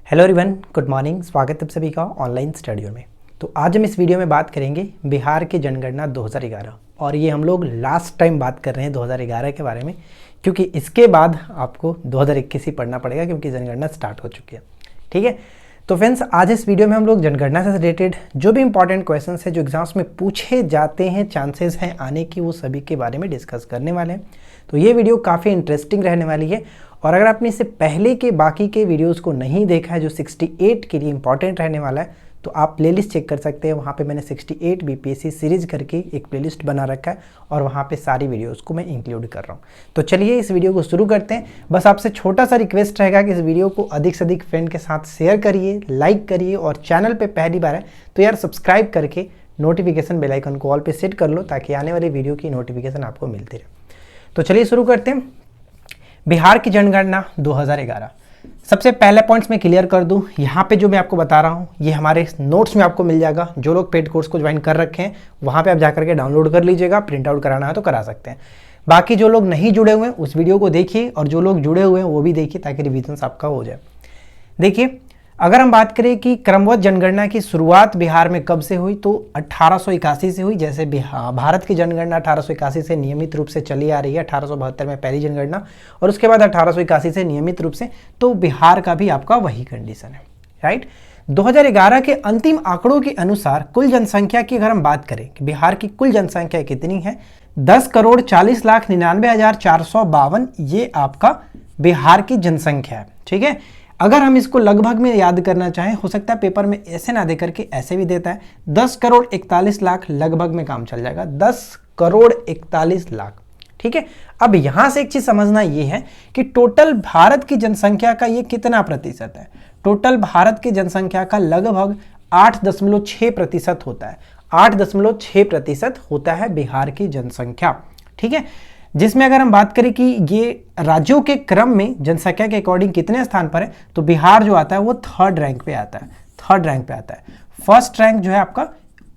Hello everyone, good morning. स्वागत है आप सभी का ऑनलाइन स्टडी में। तो आज हम इस वीडियो में बात करेंगे बिहार की जनगणना 2011 और ये हम लोग लास्ट टाइम बात कर रहे हैं 2011 के बारे में, क्योंकि इसके बाद आपको 2021 ही पढ़ना पड़ेगा क्योंकि जनगणना स्टार्ट हो चुकी है। ठीक है, तो फ्रेंड्स आज इस वीडियो में हम लोग जनगणना से रिलेटेड जो भी इंपॉर्टेंट क्वेश्चन है जो एग्जाम्स में पूछे जाते हैं, चांसेस हैं आने की, वो सभी के बारे में डिस्कस करने वाले हैं। तो ये वीडियो काफ़ी इंटरेस्टिंग रहने वाली है। और अगर आपने इससे पहले के बाकी के वीडियोस को नहीं देखा है जो 68 के लिए इंपॉर्टेंट रहने वाला है, तो आप प्लेलिस्ट चेक कर सकते हैं। वहाँ पे मैंने 68 बीपीएससी सीरीज करके एक प्लेलिस्ट बना रखा है और वहाँ पे सारी वीडियोस को मैं इंक्लूड कर रहा हूँ। तो चलिए इस वीडियो को शुरू करते हैं। बस आपसे छोटा सा रिक्वेस्ट रहेगा कि इस वीडियो को अधिक से अधिक फ्रेंड के साथ शेयर करिए, लाइक करिए, और चैनल पर पहली बार है तो यार सब्सक्राइब करके नोटिफिकेशन बेल आइकन को ऑल पे सेट कर लो ताकि आने वाली वीडियो की नोटिफिकेशन आपको मिलती रहे। तो चलिए शुरू करते हैं। बिहार की जनगणना 2011। सबसे पहले पॉइंट्स में क्लियर कर दूं, यहाँ पे जो मैं आपको बता रहा हूँ ये हमारे नोट्स में आपको मिल जाएगा। जो लोग पेड कोर्स को ज्वाइन कर रखे हैं वहाँ पे आप जाकर के डाउनलोड कर लीजिएगा, प्रिंट आउट कराना है तो करा सकते हैं। बाकी जो लोग नहीं जुड़े हुए हैं उस वीडियो को देखिए, और जो लोग जुड़े हुए हैं वो भी देखिए ताकि रिविजन आपका हो जाए। देखिए, अगर हम बात करें कि क्रमबद्ध जनगणना की शुरुआत बिहार में कब से हुई, तो 1881 से हुई। जैसे भारत की जनगणना 1881 से नियमित रूप से चली आ रही है, 1872 में पहली जनगणना और उसके बाद 1881 से नियमित रूप से, तो बिहार का भी आपका वही कंडीशन है, राइट। 2011 के अंतिम आंकड़ों के अनुसार कुल जनसंख्या की अगर हम बात करें कि बिहार की कुल जनसंख्या कितनी है, 10,40,99,452 ये आपका बिहार की जनसंख्या है। ठीक है, अगर हम इसको लगभग में याद करना चाहें, हो सकता है पेपर में ऐसे ना दे करके ऐसे भी देता है, 10,41,00,000 लगभग में काम चल जाएगा, 10,41,00,000। ठीक है, अब यहां से एक चीज समझना ये है कि टोटल भारत की जनसंख्या का ये कितना प्रतिशत है। टोटल भारत की जनसंख्या का लगभग 8.6% होता है। 8.6% होता है बिहार की जनसंख्या। ठीक है, जिसमें अगर हम बात करें कि ये राज्यों के क्रम में जनसंख्या के अकॉर्डिंग कितने स्थान पर है, तो बिहार जो आता है वो थर्ड रैंक पे आता है। थर्ड रैंक पे आता है। फर्स्ट रैंक जो है आपका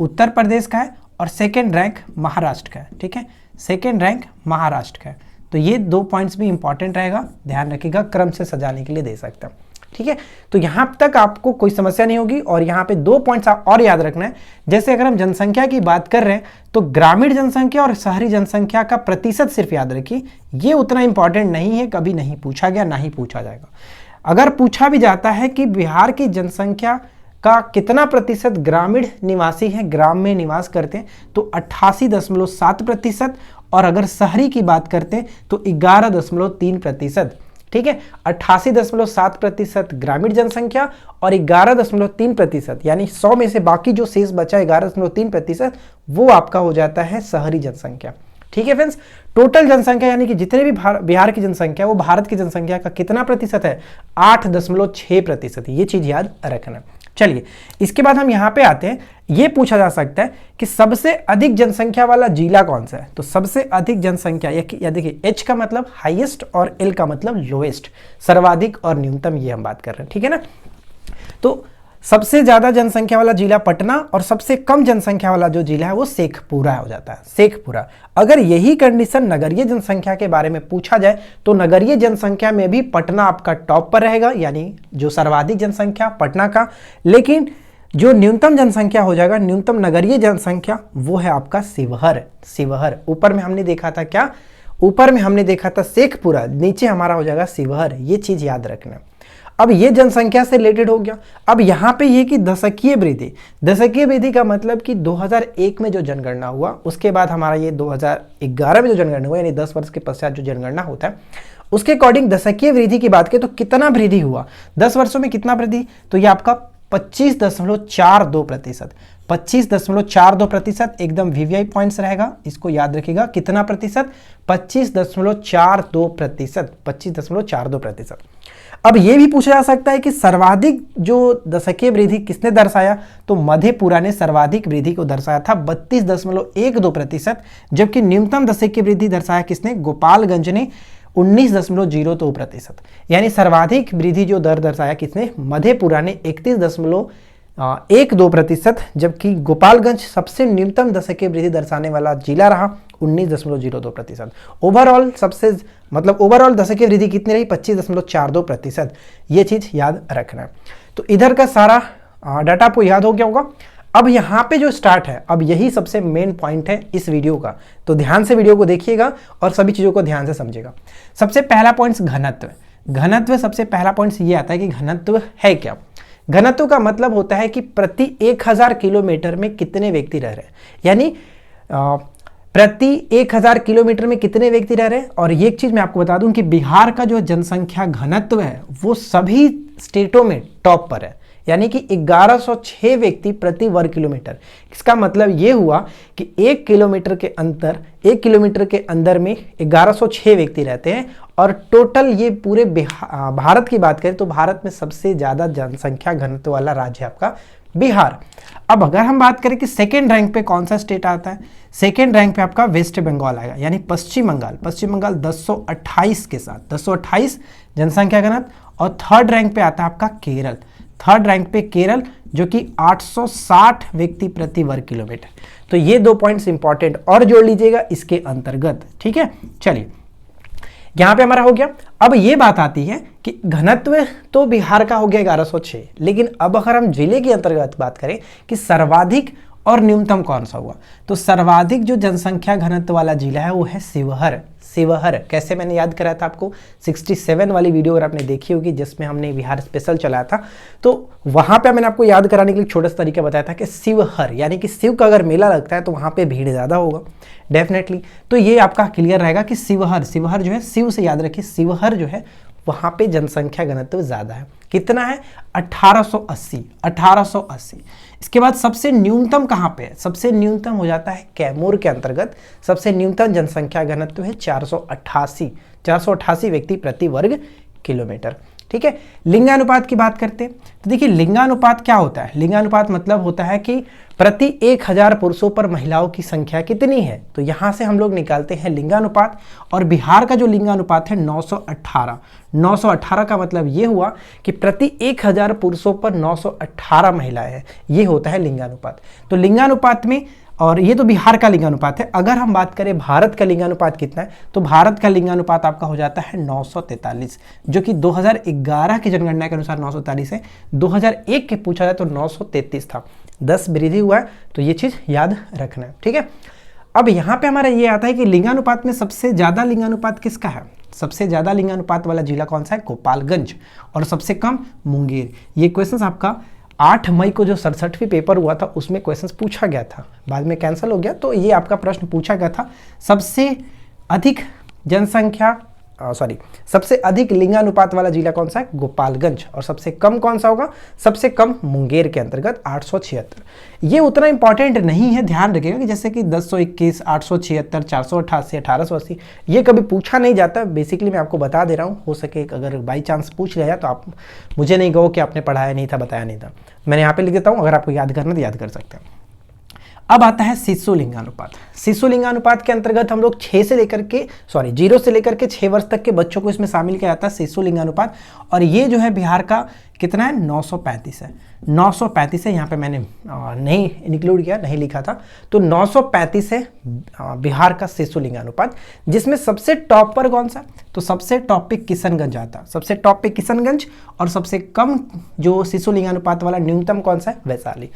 उत्तर प्रदेश का है और सेकंड रैंक महाराष्ट्र का है। ठीक है, सेकंड रैंक महाराष्ट्र का है। तो ये दो पॉइंट्स भी इंपॉर्टेंट रहेगा, ध्यान रखिएगा, क्रम से सजाने के लिए दे सकते हैं। ठीक है, तो यहां तक आपको कोई समस्या नहीं होगी। और यहां पे दो पॉइंट्स और याद रखना है। जैसे अगर हम जनसंख्या की बात कर रहे हैं तो ग्रामीण जनसंख्या और शहरी जनसंख्या का प्रतिशत सिर्फ याद रखिए, ये उतना इंपॉर्टेंट नहीं है, कभी नहीं पूछा गया, ना ही पूछा जाएगा। अगर पूछा भी जाता है कि बिहार की जनसंख्या का कितना प्रतिशत ग्रामीण निवासी है, ग्राम में निवास करते हैं, तो 88.7%, और अगर शहरी की बात करते हैं तो 11.3%। ठीक है, 88.7% ग्रामीण जनसंख्या और 11.3%, यानी 100 में से बाकी जो शेष बचा 11.3%, वो आपका हो जाता है शहरी जनसंख्या। ठीक है फ्रेंड्स, टोटल जनसंख्या यानी कि जितने भी बिहार की जनसंख्या वो भारत की जनसंख्या का कितना प्रतिशत है, 8.6%। ये चीज याद रखना। चलिए इसके बाद हम यहाँ पे आते हैं। ये पूछा जा सकता है कि सबसे अधिक जनसंख्या वाला जिला कौन सा है। तो सबसे अधिक जनसंख्या या देखिए, एच का मतलब हाईएस्ट और एल का मतलब लोएस्ट, सर्वाधिक और न्यूनतम, ये हम बात कर रहे हैं। ठीक है ना, तो सबसे ज्यादा जनसंख्या वाला जिला पटना और सबसे कम जनसंख्या वाला जो जिला है वो शेखपुरा हो जाता है, शेखपुरा। अगर यही कंडीशन नगरीय जनसंख्या के बारे में पूछा जाए तो नगरीय जनसंख्या में भी पटना आपका टॉप पर रहेगा, यानी जो सर्वाधिक जनसंख्या पटना का। लेकिन जो न्यूनतम जनसंख्या हो जाएगा, न्यूनतम नगरीय जनसंख्या, वो है आपका शिवहर। शिवहर ऊपर में हमने देखा था क्या, ऊपर में हमने देखा था शेखपुरा, नीचे हमारा हो जाएगा शिवहर। ये चीज याद रखना। अब ये जनसंख्या से रिलेटेड हो गया। अब यहाँ पे ये कि दशकीय वृद्धि, दशकीय वृद्धि का मतलब कि 2001 में जो जनगणना हुआ उसके बाद हमारा ये 2011 में जो जनगणना हुआ, यानी 10 वर्ष के पश्चात जो जनगणना होता है, उसके अकॉर्डिंग दशकीय वृद्धि की बात करें तो कितना वृद्धि हुआ 10 वर्षों में, कितना वृद्धि, तो ये आपका 25.42%। 25.42% एकदम वीवीआई पॉइंट्स रहेगा, इसको याद रखिएगा। कितना प्रतिशत, 25.42%, 25.42%। अब यह भी पूछा जा सकता है कि सर्वाधिक जो दशकीय वृद्धि किसने दर्शाया, तो मधेपुरा ने सर्वाधिक वृद्धि को दर्शाया था 32.12%, जबकि न्यूनतम दशकीय वृद्धि दर्शाया किसने, गोपालगंज ने 19.02%। यानी सर्वाधिक वृद्धि जो दर दर्शाया किसने, मधेपुरा ने 31.12%, जबकि गोपालगंज सबसे न्यूनतम दशकीय वृद्धि दर्शाने वाला जिला रहा, 19.02%। ओवरऑल सबसे ओवरऑल दशकीय वृद्धि कितनी रही, 25.42%। ये चीज याद रखना है। तो इधर का सारा डाटा आपको याद हो गया होगा। अब यहाँ पे जो स्टार्ट है, अब यही सबसे मेन पॉइंट है इस वीडियो का, तो ध्यान से वीडियो को देखिएगा और सभी चीज़ों को ध्यान से समझिएगा। सबसे पहला पॉइंट घनत्व। घनत्व सबसे पहला पॉइंट ये आता है कि घनत्व है क्या। घनत्व का मतलब होता है कि प्रति 1000 किलोमीटर में कितने व्यक्ति रह रहे हैं, यानी प्रति 1000 किलोमीटर में कितने व्यक्ति रह रहे हैं। और ये एक चीज मैं आपको बता दूं कि बिहार का जो जनसंख्या घनत्व है वो सभी स्टेटों में टॉप पर है, यानी कि 1106 व्यक्ति प्रति वर्ग किलोमीटर। इसका मतलब ये हुआ कि 1 किलोमीटर के अंदर में 1106 व्यक्ति रहते हैं। और टोटल ये पूरे भारत की बात करें तो भारत में सबसे ज्यादा जनसंख्या घनत्व वाला राज्य है आपका बिहार। अब अगर हम बात करें कि सेकेंड रैंक पे कौन सा स्टेट आता है, सेकेंड रैंक पे आपका वेस्ट बंगाल आएगा, यानी पश्चिम बंगाल 228 के साथ 228 जनसंख्या घनत्व। और थर्ड रैंक पे आता है आपका केरल, थर्ड रैंक पे केरल जो कि 860 व्यक्ति प्रति वर्ग किलोमीटर। तो ये 2 पॉइंट्स इंपॉर्टेंट और जोड़ लीजिएगा इसके अंतर्गत, ठीक है। चलिए यहां पे हमारा हो गया। अब ये बात आती है कि घनत्व तो बिहार का हो गया 1106, लेकिन अब अगर हम जिले के अंतर्गत बात करें कि सर्वाधिक और न्यूनतम कौन सा हुआ, तो सर्वाधिक जो जनसंख्या घनत्व वाला जिला है वो है शिवहर। शिवहर कैसे मैंने याद कराया था आपको, 67 वाली वीडियो अगर आपने देखी होगी जिसमें हमने बिहार स्पेशल चलाया था, तो वहां पे मैंने आपको याद कराने के लिए छोटा सा तरीका बताया था कि शिवहर यानी कि शिव का अगर मेला लगता है तो वहां पे भीड़ ज्यादा होगा डेफिनेटली। तो ये आपका क्लियर रहेगा कि शिवहर जो है, शिव से याद रखिए, शिवहर जो है वहां पे जनसंख्या घनत्व ज्यादा है। कितना है? 1880। इसके बाद सबसे न्यूनतम कहां पे है? सबसे न्यूनतम हो जाता है कैमूर के अंतर्गत। सबसे न्यूनतम जनसंख्या घनत्व है 488 व्यक्ति प्रति वर्ग किलोमीटर, ठीक है। लिंगानुपात की बात करते हैं तो देखिए लिंगानुपात क्या होता है। लिंगानुपात मतलब होता है कि प्रति 1000 पुरुषों पर महिलाओं की संख्या कितनी है। तो यहां से हम लोग निकालते हैं लिंगानुपात, और बिहार का जो लिंगानुपात है 918 का मतलब ये हुआ कि प्रति 1000 पुरुषों पर 918 महिलाएं हैं, ये होता है लिंगानुपात। तो लिंगानुपात में, और ये तो बिहार का लिंगानुपात है। अगर हम बात करें भारत का लिंगानुपात कितना है, तो भारत का लिंगानुपात आपका हो जाता है 943, जो कि 2011 की जनगणना के अनुसार 943 है। 2001 के पूछा जाए तो 933 था, 10 वृद्धि हुआ है। तो ये चीज याद रखना है, ठीक है। अब यहाँ पे हमारा ये आता है कि लिंगानुपात में सबसे ज्यादा लिंगानुपात किसका है? सबसे ज्यादा लिंगानुपात वाला जिला कौन सा है? गोपालगंज। और सबसे कम मुंगेर। ये क्वेश्चन आपका 8 मई को जो 67वीं पेपर हुआ था उसमें क्वेश्चंस पूछा गया था, बाद में कैंसिल हो गया, तो ये आपका प्रश्न पूछा गया था। सबसे अधिक सबसे अधिक लिंगानुपात वाला जिला कौन सा है? गोपालगंज। और सबसे कम कौन सा होगा? सबसे कम मुंगेर के अंतर्गत 876। ये उतना इंपॉर्टेंट नहीं है, ध्यान रखिएगा कि जैसे कि 1021, 876, 488, 1880 ये कभी पूछा नहीं जाता। बेसिकली मैं आपको बता दे रहा हूँ, हो सके अगर बाई चांस पूछ लिया तो आप मुझे नहीं कहो कि आपने पढ़ाया नहीं था, बताया नहीं था। मैंने यहाँ पे लिख देता हूँ, अगर आपको याद करना तो याद कर सकते हैं। अब आता है शिशु लिंगानुपात। शिशु लिंगानुपात के अंतर्गत हम लोग 0 से लेकर के 6 वर्ष तक के बच्चों को इसमें शामिल किया जाता है, शिशु लिंगानुपात। और ये जो है बिहार का कितना है? 935 है। 935 है, यहाँ पे मैंने नहीं इंक्लूड किया, नहीं लिखा था। तो 935 है बिहार का शिशु लिंगानुपात, जिसमें सबसे टॉप पर कौन सा? तो सबसे टॉप पे किशनगंज आता है, सबसे टॉप पे किशनगंज। और सबसे कम जो शिशु लिंगानुपात वाला न्यूनतम कौन सा है? वैशाली।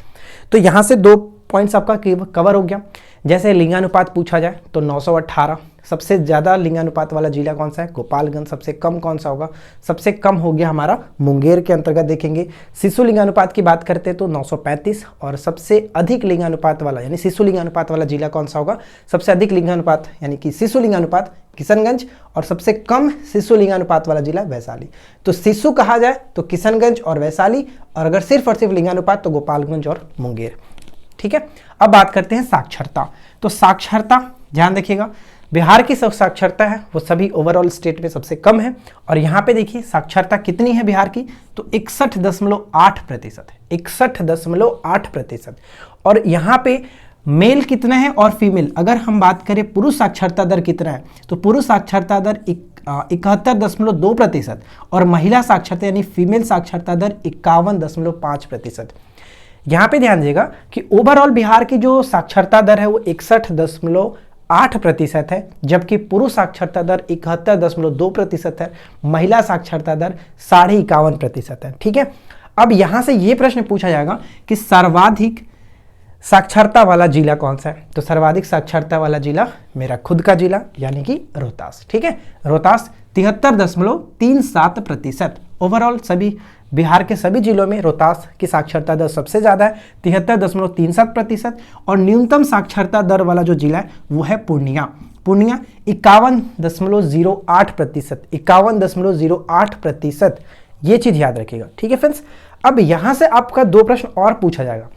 तो यहाँ से 2 पॉइंट्स आपका कवर हो गया। जैसे लिंगानुपात पूछा जाए तो 918। सबसे ज्यादा लिंगानुपात वाला जिला कौन सा है? गोपालगंज। सबसे कम कौन सा होगा? सबसे कम हो गया हमारा मुंगेर के अंतर्गत देखेंगे। शिशु लिंगानुपात की बात करते हैं तो 935। और सबसे अधिक लिंगानुपात वाला यानी शिशु लिंगानुपात वाला जिला कौन सा होगा? सबसे अधिक लिंगानुपात यानी कि शिशु लिंगानुपात किशनगंज, और सबसे कम शिशु लिंगानुपात वाला जिला वैशाली। तो शिशु कहा जाए तो किशनगंज और वैशाली, और अगर सिर्फ और सिर्फ लिंगानुपात तो गोपालगंज और मुंगेर, ठीक है। अब बात करते हैं साक्षरता। तो साक्षरता ध्यान रखिएगा, बिहार की साक्षरता है वो सभी ओवरऑल स्टेट में सबसे कम है। और यहाँ पे देखिए साक्षरता कितनी है बिहार की? तो 61.8% है, 61.8%। और यहाँ पे मेल कितना है और फीमेल, अगर हम बात करें पुरुष साक्षरता दर कितना है, तो पुरुष साक्षरता दर 71.2% और महिला साक्षरता यानी फीमेल साक्षरता दर 51.5%। यहाँ पे ध्यान दीजिएगा कि ओवरऑल बिहार की जो साक्षरता दर है वो 61.8% है, जबकि पुरुष साक्षरता दर 71.2% है, महिला साक्षरता दर 51.5% है, ठीक है। अब यहां से ये प्रश्न पूछा जाएगा कि सर्वाधिक साक्षरता वाला जिला कौन सा है, तो सर्वाधिक साक्षरता वाला जिला मेरा खुद का जिला यानी कि रोहतास। ठीक है, रोहतास 73.37%। ओवरऑल सभी बिहार के सभी जिलों में रोहतास की साक्षरता दर सबसे ज़्यादा है 73.37%। और न्यूनतम साक्षरता दर वाला जो जिला है वो है पूर्णिया। पूर्णिया 51.08%, 51.08%। ये चीज़ याद रखिएगा। ठीक है फ्रेंड्स, अब यहाँ से आपका दो प्रश्न और पूछा जाएगा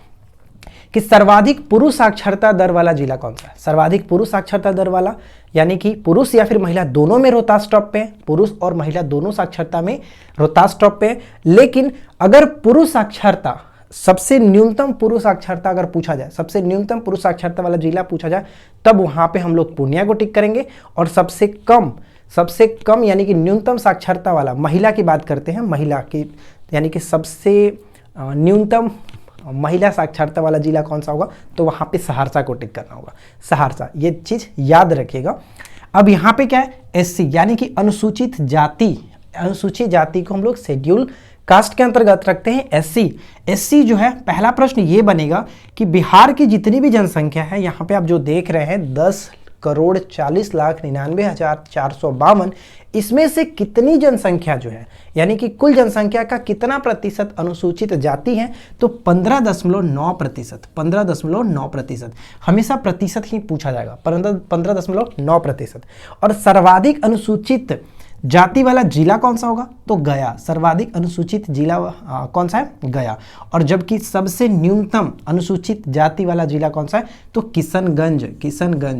कि सर्वाधिक पुरुष साक्षरता दर वाला जिला कौन सा है। सर्वाधिक पुरुष साक्षरता दर वाला यानी कि पुरुष या फिर महिला दोनों में रोहतास टॉप पे है, पुरुष और महिला दोनों साक्षरता में रोहतास टॉप पे है। लेकिन अगर पुरुष साक्षरता सबसे न्यूनतम पुरुष साक्षरता अगर पूछा जाए, सबसे न्यूनतम पुरुष साक्षरता वाला जिला पूछा जाए, तब वहां पे हम लोग पूर्णिया को टिक करेंगे। और सबसे कम यानी कि न्यूनतम साक्षरता वाला महिला की बात करते हैं, महिला की यानी कि सबसे न्यूनतम महिला साक्षरता वाला जिला कौन सा होगा, तो वहां पे सहरसा को टिक करना होगा। सहरसा, ये चीज याद रखिएगा। अब यहाँ पे क्या है, एससी यानी कि अनुसूचित जाति। अनुसूचित जाति को हम लोग शेड्यूल कास्ट के अंतर्गत रखते हैं। एससी जो है, पहला प्रश्न ये बनेगा कि बिहार की जितनी भी जनसंख्या है, यहाँ पे आप जो देख रहे हैं 10,40,99,452, इसमें से कितनी जनसंख्या जो है यानी कि कुल जनसंख्या का कितना प्रतिशत अनुसूचित जाति है, तो 15.9%। 15.9%, हमेशा प्रतिशत ही पूछा जाएगा, 15.9%। और सर्वाधिक अनुसूचित जाति वाला जिला कौन सा होगा, तो गया। सर्वाधिक अनुसूचित जिला कौन सा है, गया। और जबकि सबसे न्यूनतम अनुसूचित जाति वाला जिला कौन सा है, तो किशनगंज।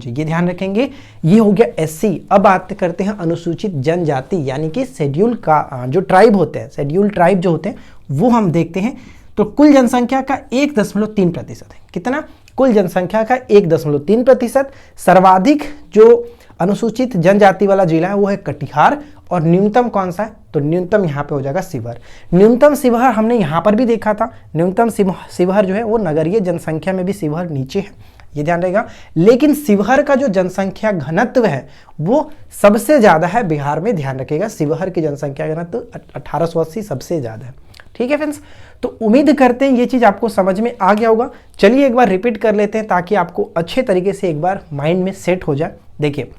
ये ध्यान रखेंगे। ये हो गया एससी। अब बात करते हैं अनुसूचित जनजाति यानी कि शेड्यूल का जो ट्राइब होते हैं, शेड्यूल ट्राइब जो होते हैं वो हम देखते हैं। तो कुल जनसंख्या का 1.3% है। कितना, कुल जनसंख्या का 1.3%। सर्वाधिक जो अनुसूचित जनजाति वाला जिला है वो है कटिहार। और न्यूनतम कौन सा है, तो न्यूनतम यहाँ पे हो जाएगा शिवहर। न्यूनतम शिवहर हमने यहाँ पर भी देखा था, न्यूनतम शिवहर जो है वो नगरीय जनसंख्या में भी शिवहर नीचे है, ये ध्यान रहेगा। लेकिन शिवहर का जो जनसंख्या घनत्व है वो सबसे ज्यादा है बिहार में, ध्यान रखिएगा। शिवहर की जनसंख्या घनत्व 1880 सबसे ज्यादा है। ठीक है फ्रेंड्स, तो उम्मीद करते हैं ये चीज आपको समझ में आ गया होगा। चलिए एक बार रिपीट कर लेते हैं ताकि आपको अच्छे तरीके से एक बार माइंड में सेट हो जाए। देखिए,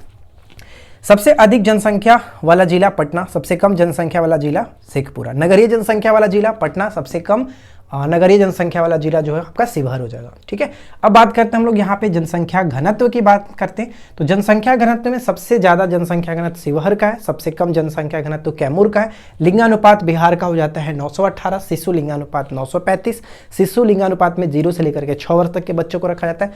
सबसे अधिक जनसंख्या वाला जिला पटना, सबसे कम जनसंख्या वाला जिला शेखपुरा। नगरीय जनसंख्या वाला जिला पटना, सबसे कम नगरीय जनसंख्या वाला जिला जो है आपका शिवहर हो जाएगा। ठीक है, अब बात करते हैं हम लोग यहाँ पे जनसंख्या घनत्व की बात करते हैं। तो जनसंख्या घनत्व में सबसे ज्यादा जनसंख्या घनत्व शिवहर का है, सबसे कम जनसंख्या घनत्व कैमूर का है। लिंगानुपात बिहार का हो जाता है 918, शिशु लिंगानुपात 935। शिशु लिंगानुपात में 0 से लेकर के 6 वर्ष तक के बच्चों को रखा जाता है।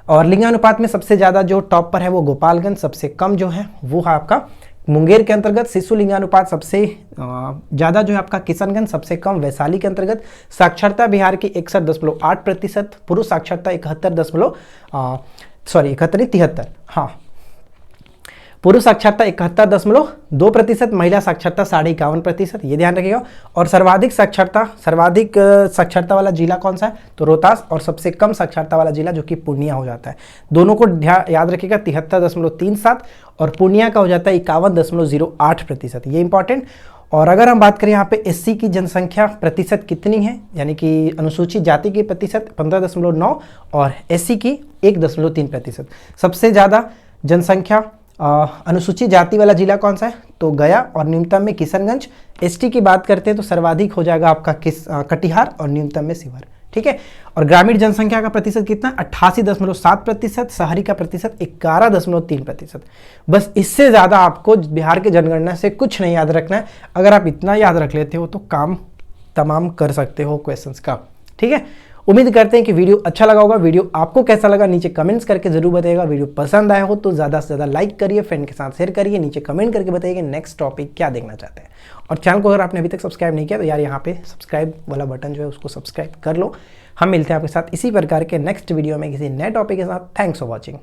और लिंगानुपात में सबसे ज्यादा जो टॉप पर है वो गोपालगंज, सबसे कम जो है वो है आपका मुंगेर के अंतर्गत। शिशु लिंगानुपात सबसे ज्यादा जो है आपका किशनगंज, सबसे कम वैशाली के अंतर्गत। साक्षरता बिहार की 61.8%, पुरुष साक्षरता 73, हाँ, पुरुष साक्षरता 71.2%, महिला साक्षरता 51.5%, ये ध्यान रखिएगा। और सर्वाधिक साक्षरता वाला जिला कौन सा है, तो रोहतास। और सबसे कम साक्षरता वाला जिला जो कि पूर्णिया हो जाता है। दोनों को याद रखिएगा, 73.37 और पूर्णिया का हो जाता है 51.08%, ये इंपॉर्टेंट। और अगर हम बात करें यहाँ पे एससी की जनसंख्या प्रतिशत कितनी है, यानी कि अनुसूचित जाति की प्रतिशत 15.9 और एससी की 1.3%। सबसे ज़्यादा जनसंख्या अनुसूचित जाति वाला जिला कौन सा है, तो गया। और न्यूनतम में किशनगंज। एसटी की बात करते हैं तो सर्वाधिक हो जाएगा आपका कटिहार और न्यूनतम में शिवहर। ठीक है, और ग्रामीण जनसंख्या का प्रतिशत कितना, 88.7%, शहरी का प्रतिशत 11.3%। बस इससे ज़्यादा आपको बिहार के जनगणना से कुछ नहीं याद रखना है। अगर आप इतना याद रख लेते हो तो काम तमाम कर सकते हो क्वेश्चंस का। ठीक है, उम्मीद करते हैं कि वीडियो अच्छा लगा होगा। वीडियो आपको कैसा लगा नीचे कमेंट्स करके जरूर बताइएगा। वीडियो पसंद आया हो तो ज़्यादा से ज़्यादा लाइक करिए, फ्रेंड के साथ शेयर करिए, नीचे कमेंट करके बताइए नेक्स्ट टॉपिक क्या देखना चाहते हैं। और चैनल को अगर आपने अभी तक सब्सक्राइब नहीं किया तो यार यहाँ पे सब्सक्राइब वाला बटन जो है उसको सब्सक्राइब कर लो। हम मिलते हैं आपके साथ इसी प्रकार के नेक्स्ट वीडियो में किसी नए टॉपिक के साथ। Thanks for watching.